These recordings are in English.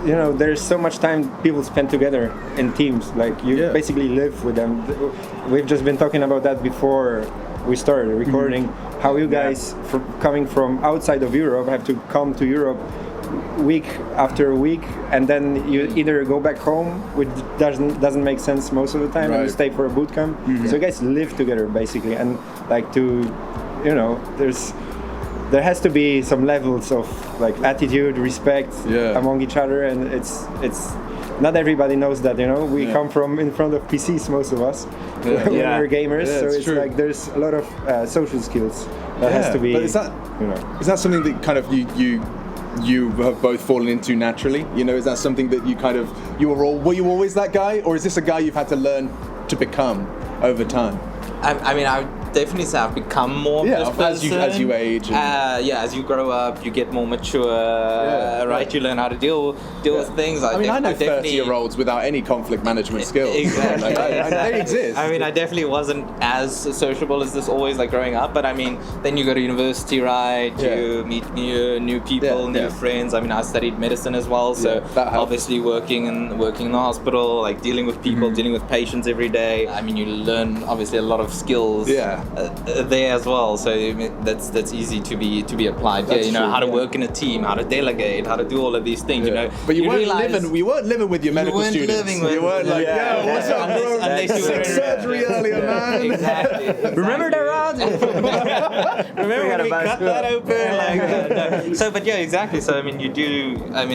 there's so much time people spend together in teams. Like you basically live with them. We've just been talking about that before we started recording. How you guys, coming from outside of Europe, have to come to Europe week after week, and then you either go back home, which doesn't make sense most of the time, and you stay for a boot camp. So you guys live together basically, and like there has to be some levels of like attitude, respect among each other, and it's not everybody knows that. We come from in front of PCs, most of us. When we're gamers, so it's true. Like there's a lot of social skills that has to be. But is that something that kind of you have both fallen into naturally? Is that something that were you always that guy, or is this a guy you've had to learn to become over time? I mean, I would definitely say I've become more of this person. as you age. As you grow up, you get more mature, right? You learn how to deal with things. I know 30-year-olds without any conflict management skills. Exactly. They exist. I mean, I definitely wasn't as sociable as this always, like growing up. But I mean, then you go to university, right? You meet new people, new friends. I mean, I studied medicine as well, so obviously working in the hospital, like dealing with people, dealing with patients every day. I mean, you learn obviously a lot of skills there as well, so that's easy to be applied. How to work in a team, how to delegate, how to do all of these things. But you weren't living with your medical students. You weren't like, what's up, bro? Unless you were surgery earlier, man. Exactly. Remember the rods? Remember when we cut that open? So, but exactly. So I mean,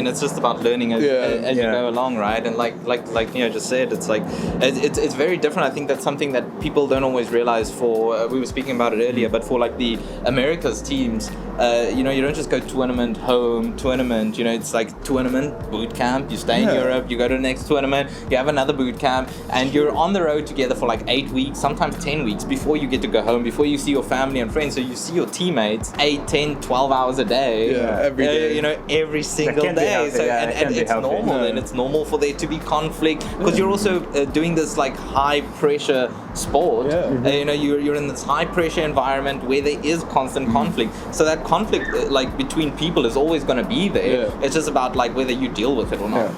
it's just about learning as you go along, right? And like just said, it's like it's very different. I think that's something that people don't always realize. We were speaking about it earlier, but for like the Americas teams, you don't just go tournament, home, tournament. It's like tournament, boot camp. You stay in Europe, you go to the next tournament, you have another boot camp, and you're on the road together for like 8 weeks, sometimes 10 weeks before you get to go home, before you see your family and friends. So you see your teammates 8, 10, 12 hours a day. Every day. Every single day. So and it's normal, and it's normal for there to be conflict because you're also doing this like high pressure sport. You're in this high pressure environment where there is constant conflict. So that conflict like between people is always going to be there. It's just about like whether you deal with it or not.